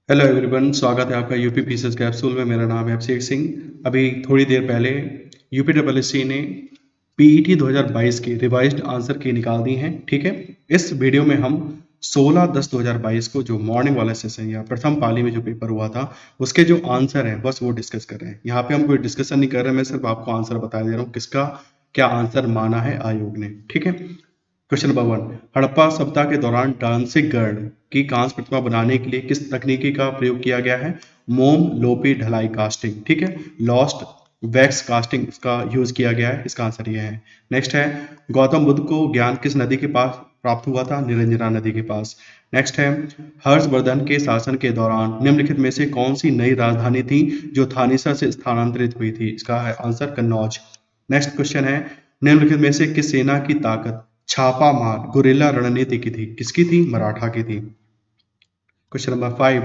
Hello everyone, स्वागत है आपका यूपी पीसीएस कैप्सूल में। मेरा नाम है अभिषेक सिंह। अभी थोड़ी देर पहले यूपी डब्ल्यूएससी ने पीईटी 2022 की रिवाइज्ड आंसर की निकाल दी हैं। ठीक है, इस वीडियो में हम 16/10/2022 को जो मॉर्निंग वाला सेशन या प्रथम पाली में जो पेपर हुआ था उसके जो आंसर हैं बस वो डिस्कस कर रहे हैं। यहाँ पे हम कोई डिस्कशन नहीं कर रहे, मैं सिर्फ आपको आंसर बता दे रहा हूँ किसका क्या आंसर माना है आयोग ने। ठीक है, क्वेश्चन नंबर 1, हड़प्पा सभ्यता के दौरान डांसिक गर्ल की कांस्य प्रतिमा बनाने के लिए किस तकनीकी का प्रयोग किया गया है? मोम लोपी ढलाई कास्टिंग। ठीक है, लॉस्ट वैक्स कास्टिंग का यूज किया गया है। इसका आंसर ये है। नेक्स्ट है, गौतम बुद्ध को ज्ञान किस नदी के पास प्राप्त हुआ था? निरंजना नदी के पास। नेक्स्ट है, हर्षवर्धन के शासन के दौरान निम्नलिखित में से कौन सी नई राजधानी थी जो थानेसर से स्थानांतरित हुई थी? इसका है आंसर कन्नौज। नेक्स्ट क्वेश्चन है, निम्नलिखित में से किस सेना की ताकत छापा मार गुरिल्ला रणनीति की थी? किसकी थी? मराठा की थी। क्वेश्चन नंबर 5,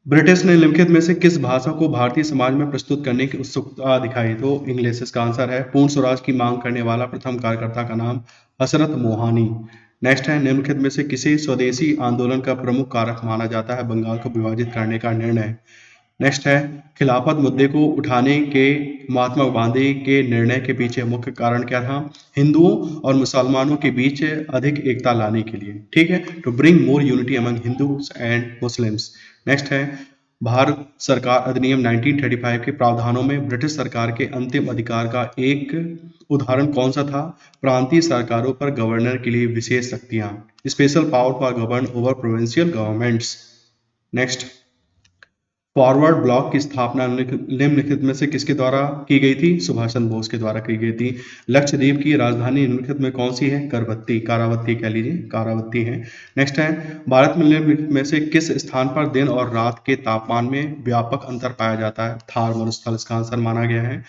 ब्रिटिश ने निम्नलिखित में से किस भाषा को भारतीय समाज में प्रस्तुत करने की उत्सुकता दिखाई? तो इंग्लिश इसका आंसर है। पूर्ण स्वराज की मांग करने वाला प्रथम कार्यकर्ता का नाम हसरत मोहानी। नेक्स्ट है, निम्नलिखित में से किसे स्वदेशी आंदोलन का प्रमुख कारक माना जाता है? बंगाल को विभाजित करने का निर्णय। नेक्स्ट है, खिलाफत मुद्दे को उठाने के महात्मा गांधी के निर्णय के पीछे मुख्य कारण क्या था? हिंदुओं और मुसलमानों के बीच अधिक एकता लाने के लिए। ठीक है, to bring more unity among Hindus and Muslims. Next है, भारत सरकार अधिनियम 1935 के प्रावधानों में ब्रिटिश सरकार के अंतिम अधिकार का एक उदाहरण कौन सा था? प्रांतीय सरकारों पर गवर्नर के लिए विशेष शक्तियां, special power for govern over provincial governments. Next, forward block की स्थापना निम्नलिखित में से किसके द्वारा की गई थी? सुभाष चंद्र बोस के द्वारा की गई थी। लक्षद्वीप की राजधानी निम्नलिखित में कौन सी है? करवत्ती, कारावती कह लीजिए, कारावती है। नेक्स्ट है, भारत में निम्नलिखित में से किस स्थान पर दिन और रात के तापमान में व्यापक अंतर पाया जाता है? थार मरुस्थल इसका आंसर माना गया है।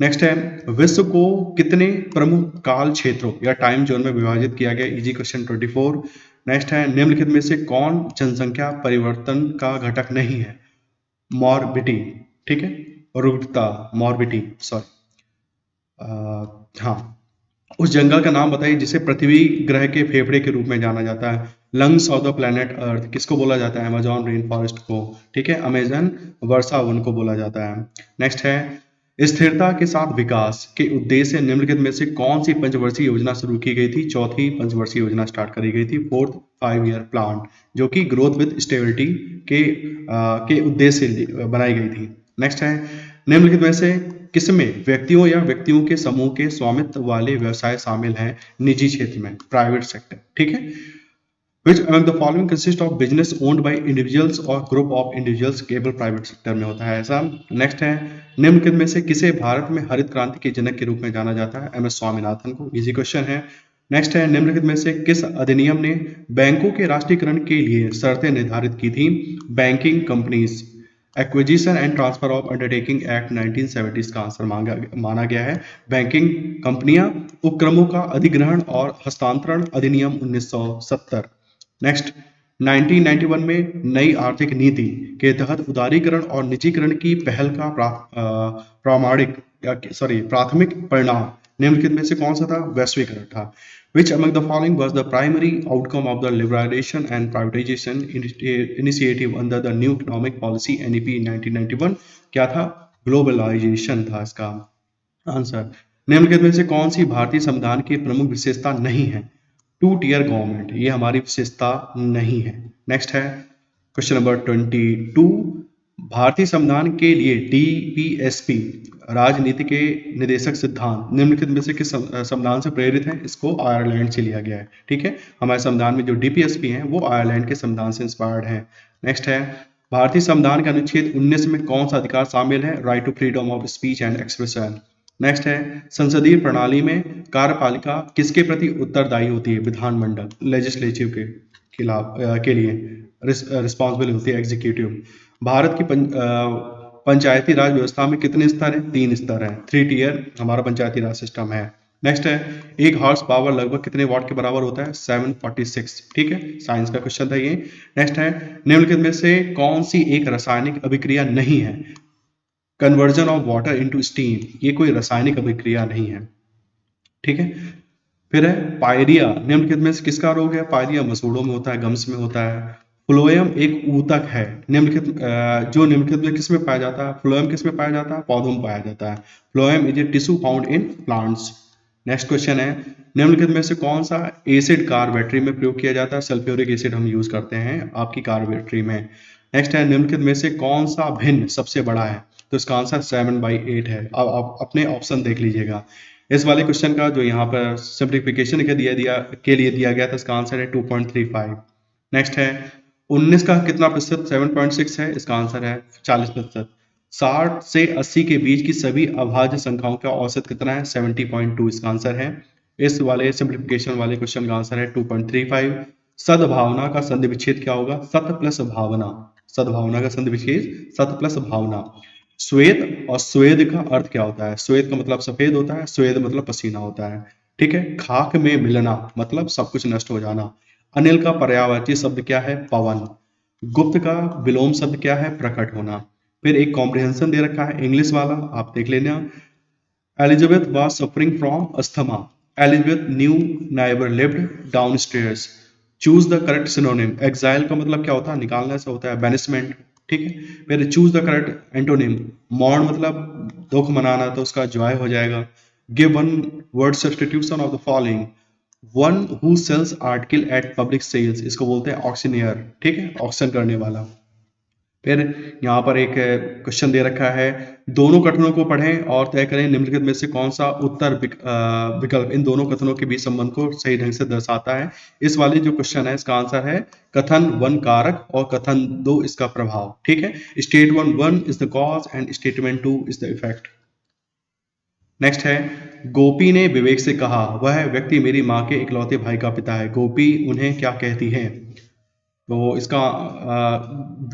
नेक्स्ट है, विश्व को कितने प्रमुख काल क्षेत्रों या टाइम जोन में विभाजित किया गया? Easy question 24। नेक्स्ट है, निम्नलिखित में से कौन जनसंख्या परिवर्तन का घटक नहीं है? मॉर्बिटी। ठीक है, रुग्णता, मॉर्बिटी, सॉरी। हाँ, उस जंगल का नाम बताइए जिसे पृथ्वी ग्रह के फेफड़े के रूप में जाना जाता है। Lungs of the planet earth किसको बोला जाता है? अमेजॉन रेन फॉरेस्ट को। ठीक है, अमेजन वर्षा वन को बोला जाता है। नेक्स्ट है, स्थिरता के साथ विकास के उद्देश्य निम्नलिखित में से कौन सी पंचवर्षीय योजना शुरू की गई थी? चौथी पंचवर्षीय योजना स्टार्ट करी गई थी, फोर्थ 5 ईयर प्लान, जो कि ग्रोथ विद स्टेबिलिटी के उद्देश्य से बनाई गई थी। नेक्स्ट है, निम्नलिखित में से किसमें व्यक्तियों या व्यक्तियों के समूह के स्वामित्व वाले व्यवसाय शामिल हैं? निजी क्षेत्र में, प्राइवेट सेक्टर। ठीक है, which among the following consist of business owned by individuals or group of individuals? केवल प्राइवेट सेक्टर में होता है ऐसा। नेक्स्ट है, निम्नलिखित में से किसे भारत में हरित क्रांति के जनक के रूप में जाना जाता है? एम एस स्वामीनाथन को। इजी क्वेश्चन है। नेक्स्ट है, निम्नलिखित में से किस अधिनियम ने बैंकों के राष्ट्रीयकरण के लिए शर्तें निर्धारित की थी? Banking companies acquisition and transfer of undertaking act 1970 का आंसर माना गया है। बैंकिंग कंपनियां उपक्रमों का अधिग्रहण और हस्तांतरण अधिनियम 1970। नेक्स्ट, 1991 में नई आर्थिक नीति के तहत उदारीकरण और निजीकरण की पहल का प्राथमिक परिणाम निम्नलिखित में से कौन सा था? वैश्वीकरण था। Which among the following was the primary outcome of the liberalization and privatization initiative under the new economic policy NEP 1991? क्या था? ग्लोबलाइजेशन था इसका आंसर। निम्नलिखित में से कौन सी भारतीय संविधान की प्रमुख विशेषता नहीं है? 2 टियर गवर्नमेंट, ये हमारी विशेषता नहीं है। नेक्स्ट है क्वेश्चन नंबर 22, भारतीय संविधान के लिए डीपीएसपी राजनीति के निर्देशक सिद्धांत निम्नलिखित में से किस संविधान से प्रेरित है? इसको आयरलैंड से लिया गया है। ठीक है, हमारे संविधान में जो डीपीएसपी है वो आयरलैंड के संविधान से इंस्पायर्ड है। नेक्स्ट है, भारतीय संविधान के अनुच्छेद 19 में कौन सा अधिकार शामिल है? Right to freedom of speech and expression. Next है, संसदीय प्रणाली में कार्यपालिका किसके प्रति उत्तरदायी होती है? विधानमंडल, लेजिस्लेटिव के खिलाफ के लिए रिस्पॉन्सिबल होती है एग्जीक्यूटिव। भारत की पंचायती राज व्यवस्था में कितने स्तर हैं? 3 स्तर हैं। 3 टियर हमारा पंचायती राज सिस्टम है। नेक्स्ट है, एक हॉर्स पावर लगभग कितने वाट के बराबर होता है? 746। ठीक है, साइंस का क्वेश्चन था ये। नेक्स्ट है, निम्नलिखित में से कौन सी एक रासायनिक अभिक्रिया नहीं है? Conversion of water into steam, ये कोई रासायनिक अभिक्रिया नहीं है। ठीक है, फिर है पायरिया, निम्नलिखित में से किसका रोग है? पायरिया मसूड़ों में होता है, गम्स में होता है। फ्लोएम एक ऊतक है। निम्नलिखित जो निम्नलिखित में किस में पाया जाता है? फ्लोएम किस में पाया जाता है? पौधों में पाया जाता है। Phloem is a tissue found in plants. Next question है, निम्नलिखित में से कौन सा एसिड कार बैटरी में प्रयोग किया जाता है? सल्फ्यूरिक एसिड हम यूज करते हैं आपकी कार बैटरी में। नेक्स्ट है, निम्नलिखित में से कौन सा भिन्न सबसे बड़ा है? तो इसका आंसर 7/8 है। अब आप अपने ऑप्शन देख लीजिएगा। इस वाले क्वेश्चन का जो यहाँ पर सिंप्लीफिकेशन के लिए दिया गया था, इसका आंसर है 2.35। नेक्स्ट है, 19 का कितना प्रतिशत 7.6 है? इसका आंसर है 40%। 60 से 80 के बीच की सभी अभाज्य संख्याओं का औसत कितना है? 70.2 इसका आंसर है। इस वाले सिंप्लीफिकेशन वाले क्वेश्चन का आंसर है 2.35। सद्भावना का संधि विच्छेद क्या होगा? सत प्लस भावना। सद्भावना का संधि विच्छेद सत प्लस भावना। श्वेत और स्वेद का अर्थ क्या होता है? श्वेत का मतलब सफेद होता है, स्वेद मतलब पसीना होता है। ठीक है। खाक में मिलना मतलब सब कुछ नष्ट हो जाना। अनिल का पर्यायवाची शब्द क्या है? पवन। गुप्त का विलोम शब्द क्या है? प्रकट होना। फिर एक कॉम्प्रिहेंशन दे रखा है इंग्लिश वाला, आप देख लेना। Elizabeth was suffering from asthma. Elizabeth knew neighbor lived downstairs. Choose the correct synonym. Exile का मतलब क्या होता है? निकालने से होता है banishment। ठीक है। फिर choose the correct antonym. mourn मतलब दुख मनाना, तो उसका joy हो जाएगा। Give one word substitution of the following. One who sells article at public sales, इसको बोलते हैं auctioneer। ठीक है, auction करने वाला। फिर यहाँ पर एक क्वेश्चन दे रखा है, दोनों कथनों को पढ़ें और तय करें निम्नलिखित में से कौन सा उत्तर विकल्प इन दोनों कथनों के बीच संबंध को सही ढंग से दर्शाता है। इस वाले जो क्वेश्चन है इसका आंसर है कथन 1 कारक और कथन 2 इसका प्रभाव। ठीक है। Statement 1 is the cause and statement 2 is the effect. Next है, गोपी ने विवेक से कहा, वह व्यक्ति मेरी माँ के इकलौते भाई का पिता है। गोपी उन्हें क्या कहती है? तो इसका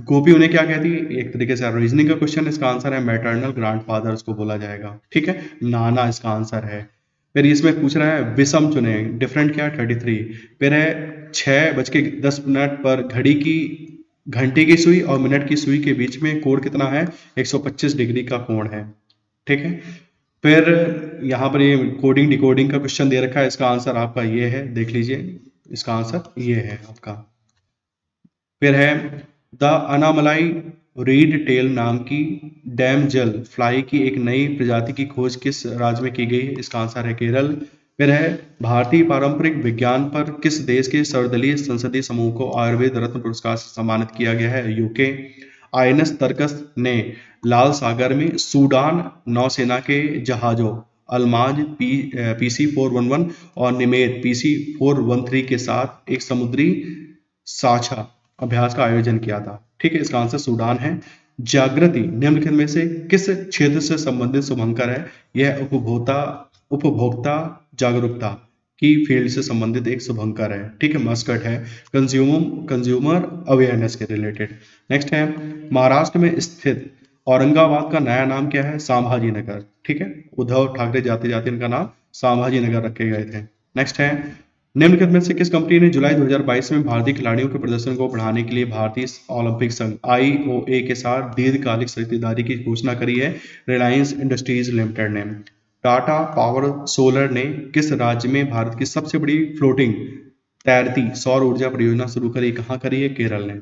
गोपी उन्हें क्या कहती है? एक तरीके से रीजनिंग का क्वेश्चन। इसका आंसर है मैटरनल ग्रैंडफादर उसको बोला जाएगा। ठीक है, नाना इसका आंसर है। फिर इसमें पूछ रहा है विषम चुने, डिफरेंट क्या है? 33। फिर है 6:10 पर घड़ी की घंटे की सुई और मिनट की सुई के बीच में कोण कितना है? 125 डिग्री का कोण है। ठीक है। फिर यहाँ पर ये कोडिंग डिकोडिंग का क्वेश्चन दे रखा है, इसका आंसर आपका ये है, देख लीजिए। इसका आंसर ये है आपका। फिर है द अनामलाई रीड टेल नाम की डैमजेल फ्लाई की एक नई प्रजाति की खोज किस राज्य में की गई है? इसका आंसर है केरल। फिर है भारतीय पारंपरिक विज्ञान पर किस देश के सर्वदलीय संसदीय समूह को आयुर्वेद रत्न पुरस्कार से सम्मानित किया गया है? यूके। आईएनएस तर्कस ने लाल सागर में सूडान नौसेना के जहाजों अल्माज PC-411 और निमेर PC-413 के साथ एक समुद्री साझा अभ्यास का आयोजन किया था। ठीक है, इसका आंसर सूडान है। जागृति निम्नलिखित में से किस क्षेत्र से संबंधित शुभंकर है? यह उपभोक्ता जागरूकता की फील्ड से संबंधित एक शुभंकर है। ठीक है, मस्कट है कंज्यूमर अवेयरनेस के रिलेटेड। नेक्स्ट है महाराष्ट्र में स्थित औरंगाबाद का नया नाम क्या है? संभाजी नगर। ठीक है, उद्धव ठाकरे जाते जाते इनका नाम संभाजी नगर रखे गए थे। नेक्स्ट है निम्नलिखित में से किस कंपनी ने जुलाई 2022 में भारतीय खिलाड़ियों के प्रदर्शन को बढ़ाने के लिए भारतीय ओलंपिक संघ IOA के साथ दीर्घकालिक साझेदारी की घोषणा करी है? रिलायंस इंडस्ट्रीज लिमिटेड ने। टाटा पावर सोलर ने किस राज्य में भारत की सबसे बड़ी फ्लोटिंग तैरती सौर ऊर्जा परियोजना शुरू करी? कहाँ करी है? केरल ने।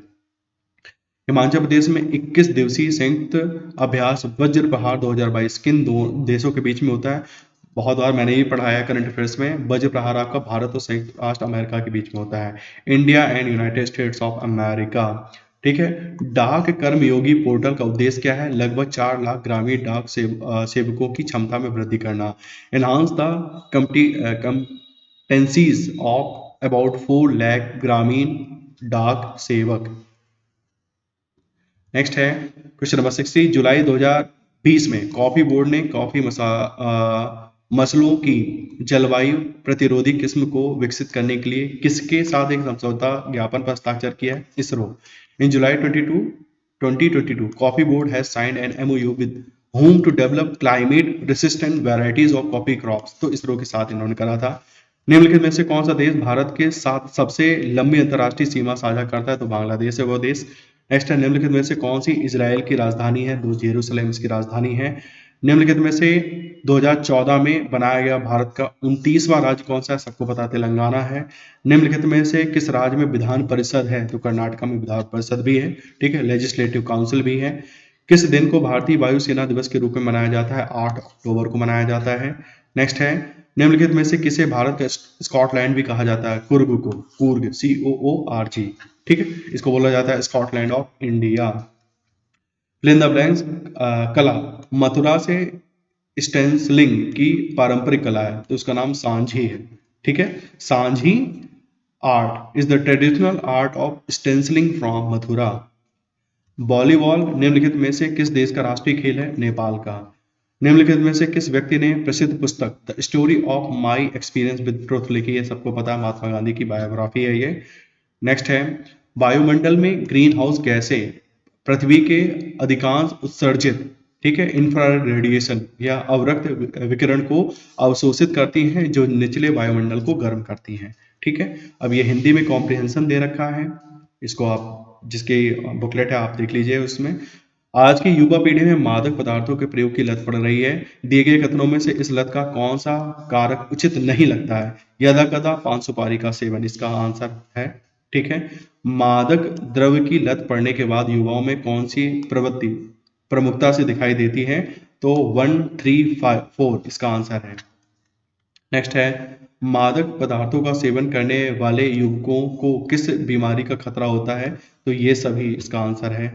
हिमाचल प्रदेश में 21 दिवसीय संयुक्त अभ्यास वज्र प्रहार 2022 किन दो देशों के बीच में होता है? बहुत बार मैंने ये पढ़ाया करंट अफेयर्स में। वज्र प्रहार आपका भारत और संयुक्त राष्ट्र अमेरिका के बीच में होता है, India and United states of America. ठीक है। डाक कर्मयोगी पोर्टल का उद्देश्य क्या है? लगभग 4 लाख ग्रामीण डाक सेवकों की क्षमता में वृद्धि करना। Enhance the competencies of about 4 lakh gramin dak सेवक। नेक्स्ट है क्वेश्चन नंबर 60। जुलाई 2020 में कॉफी बोर्ड ने कॉफी मसलों की जलवायु प्रतिरोधी किस्म को विकसित करने के लिए किसके साथ एक समझौता ज्ञापन पर हस्ताक्षर किया है? इसरो। इन जुलाई 2022 coffee board has signed an MOU with whom to develop climate resistant varieties of coffee crops। तो इसरो के साथ इन्होंने करा था। निम्नलिखित में से कौन सा देश भारत के साथ सबसे लंबी अंतर्राष्ट्रीय सीमा साझा करता है? तो बांग्लादेश है वो देश। नेक्स्ट है निम्नलिखित में से कौन सी इजराइल की राजधानी है? तो जेरूसलम इसकी राजधानी है। निम्नलिखित में से 2014 में बनाया गया भारत का 29वां राज्य कौन सा है? सबको पता है तेलंगाना है। निम्नलिखित में से किस राज्य में विधान परिषद है? तो कर्नाटक में विधान परिषद भी है, ठीक है, लेजिस्लेटिव काउंसिल भी है। किस दिन को भारतीय वायुसेना दिवस के रूप में मनाया जाता है? 8 अक्टूबर को मनाया जाता है। नेक्स्ट है, निम्नलिखित में से किसे भारत का स्कॉटलैंड भी कहा जाता है? कुर्ग को, कुर्ग, COORG, ठीक है, इसको बोला जाता है Scotland of India. Fill in the blanks, कला, मथुरा से स्टेंसिलिंग की पारंपरिक कला है, तो उसका नाम सांझी है, ठीक है। Sanjhi art is the traditional art of stencilling from Mathura. Volleyball निम्नलिखित में से किस देश का राष्ट्रीय खेल है? नेपाल का। निम्नलिखित में से किस व्यक्ति ने प्रसिद्ध पुस्तक the story of my experience with truth लिखी है? सबको पता है, महात्मा गांधी की बायोग्राफी है ये। नेक्स्ट है, वायुमंडल में ग्रीन हाउस गैसें पृथ्वी के अधिकांश उत्सर्जित, ठीक है, इंफ्रारेड रेडिएशन या अवरक्त विकिरण को अवशोषित करती हैं, जो निचले वायुमंडल को गर्म करती हैं, ठीक है। अब ये हिंदी में कॉम्प्रिहेंशन दे रखा है, इसको आप जिसकी बुकलेट है आप देख लीजिए उसमें। आज की युवा पीढ़ी में मादक पदार्थों के प्रयोग की लत पड़ रही है। दिए गए कथनों में से इस लत का कौन सा कारक उचित नहीं लगता है? यदा कदा पान सुपारी का सेवन इसका आंसर है, ठीक है। मादक द्रव्य की लत पड़ने के बाद युवाओं में कौन सी प्रवृत्ति प्रमुखता से दिखाई देती है? तो 1, 3, 5, 4 इसका आंसर है। नेक्स्ट है, मादक पदार्थों का सेवन करने वाले युवकों को किस बीमारी का खतरा होता है? तो ये सभी इसका आंसर है।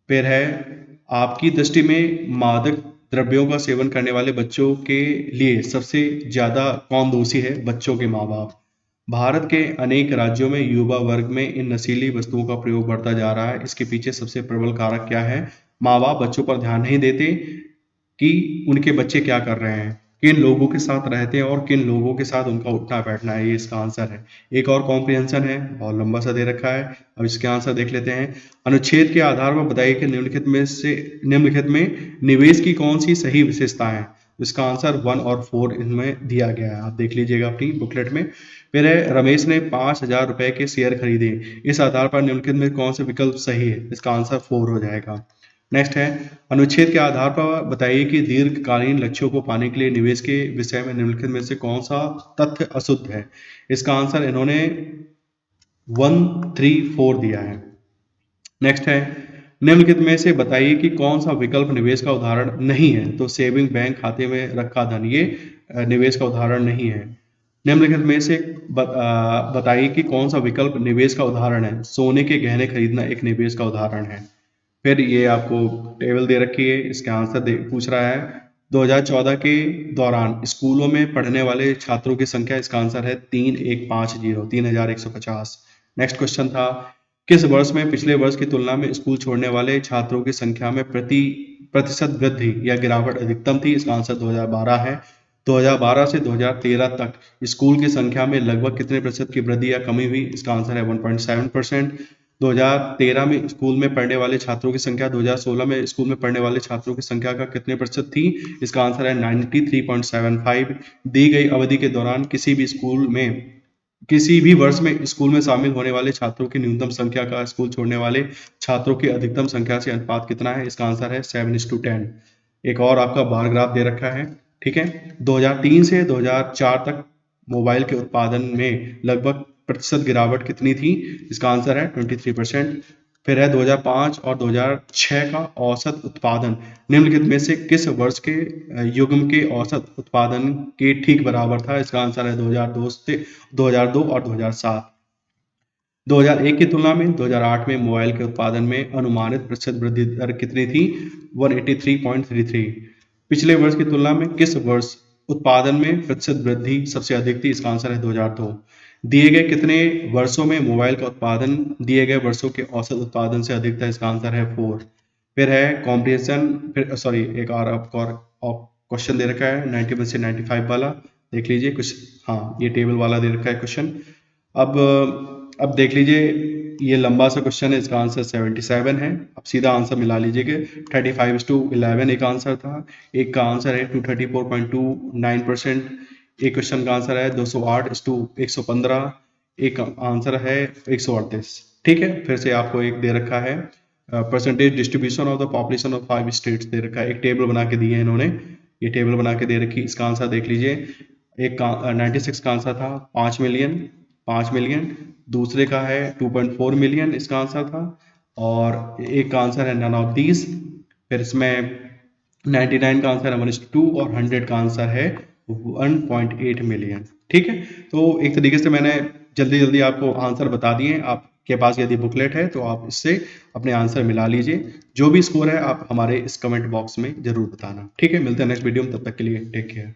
फिर है, आपकी दृष्टि में मादक द्रव्यों का सेवन करने वाले बच्चों के लिए सबसे ज्यादा कौन दोषी है? बच्चों के माँ बाप। भारत के अनेक राज्यों में युवा वर्ग में इन नशीली वस्तुओं का प्रयोग बढ़ता जा रहा है। इसके पीछे सबसे प्रबल कारक क्या है? माँ बाप बच्चों पर ध्यान नहीं देते कि उनके बच्चे क्या कर रहे हैं, किन लोगों के साथ रहते हैं और किन लोगों के साथ उनका उठना बैठना है, ये इसका आंसर है। एक और कॉम्प्रिहेंशन है, बहुत लंबा सा दे रखा है, अब इसके आंसर देख लेते हैं। अनुच्छेद के आधार पर बताइए कि निम्नलिखित में निवेश की कौन सी सही विशेषता है? इसका आंसर 1 और 4 इनमें दिया गया है, आप देख लीजिएगा अपनी बुकलेट में। फिर है, रमेश ने 5,000 रुपए के शेयर खरीदे, इस आधार पर निम्नलिखित में कौन सा विकल्प सही है? इसका आंसर 4 हो जाएगा। नेक्स्ट है, अनुच्छेद के आधार पर बताइए कि दीर्घकालीन लक्ष्यों को पाने के लिए निवेश के विषय में निम्नलिखित में से कौन सा तथ्य अशुद्ध है? इसका आंसर इन्होंने 1, 3, 4 दिया है। नेक्स्ट है, निम्नलिखित में से बताइए कि कौन सा विकल्प निवेश का उदाहरण नहीं है? तो सेविंग बैंक खाते में रखा धन ये निवेश का उदाहरण नहीं है। निम्नलिखित में से बताइए कि कौन सा विकल्प निवेश का उदाहरण है? सोने के गहने खरीदना एक निवेश का उदाहरण है। फिर ये आपको टेबल दे रखी है, इसका आंसर पूछ रहा है 2014 के दौरान स्कूलों में पढ़ने वाले छात्रों की संख्या, इसका आंसर है 3150, 3150। नेक्स्ट क्वेश्चन था, किस वर्ष में पिछले वर्ष की तुलना में स्कूल छोड़ने वाले छात्रों की संख्या में प्रतिशत वृद्धि या गिरावट अधिकतम थी? इसका आंसर 2012 है। 2012 से 2013 तक स्कूल की संख्या में लगभग कितने प्रतिशत की वृद्धि या कमी हुई? इसका आंसर है 1.7%। 2013 में स्कूल में पढ़ने वाले छात्रों की संख्या 2016 में स्कूल में पढ़ने वाले छात्रों की संख्या का कितने प्रतिशत थी? इसका आंसर है 93.75। दी गई अवधि के दौरान किसी भी वर्ष में स्कूल में शामिल होने वाले छात्रों की न्यूनतम संख्या का स्कूल छोड़ने वाले छात्रों की अधिकतम संख्या से अनुपात कितना है? इसका आंसर है 7:10। एक और आपका बार ग्राफ दे रखा है, ठीक है। 2003 से 2004 तक मोबाइल के उत्पादन में लगभग प्रतिशत गिरावट कितनी थी? इसका आंसर है 23%। फिर है 2005 और 2006 का औसत उत्पादन निम्नलिखित में से किस वर्ष के युग्म के औसत उत्पादन के ठीक बराबर था? इसका आंसर है 2002 और 2007। 2001 की तुलना में 2008 में मोबाइल के उत्पादन में अनुमानित प्रतिशत वृद्धि दर कितनी थी? 183.33। पिछले वर्ष की तुलना में किस वर्ष उत्पादन में प्रतिशत वृद्धि सबसे अधिक थी? इसका आंसर है 2002। दिए गए कितने वर्षों में मोबाइल का उत्पादन दिए गए वर्षों के औसत उत्पादन से अधिक था? इसका आंसर है 4। फिर है कॉम्प्रिहेंशन, फिर सॉरी एक और आपको क्वेश्चन दे रखा है 90 में से 95 वाला, देख लीजिए कुछ, हाँ ये टेबल वाला दे रखा है क्वेश्चन। अब देख लीजिए, ये लंबा सा क्वेश्चन है, इसका आंसर 77 है। अब सीधा आंसर मिला लीजिएगा, 35:11 एक आंसर था, एक का आंसर है 234.29%, एक क्वेश्चन का आंसर है 208:115, एक आंसर है 138। ठीक है, फिर से आपको एक दे रखा है percentage distribution of the population of 5 states दे रखा है, एक टेबल बना के दिए हैं इन्होंने, ये टेबल बना के दे रखी। इसका आंसर देख लीजिए, एक 96 का आंसर था 5 मिलियन, दूसरे का है 2.4 मिलियन इसका आंसर था, और एक का आंसर है नन ऑफ दीज। फिर इसमें 99 का आंसर है 1:2 और 100 का आंसर है 1.8 मिलियन। ठीक है, तो एक तरीके से मैंने जल्दी जल्दी आपको आंसर बता दिए। आपके पास यदि बुकलेट है तो आप इससे अपने आंसर मिला लीजिए। जो भी स्कोर है आप हमारे इस कमेंट बॉक्स में जरूर बताना। ठीक है, मिलते हैं नेक्स्ट वीडियो में, तब तक के लिए टेक केयर।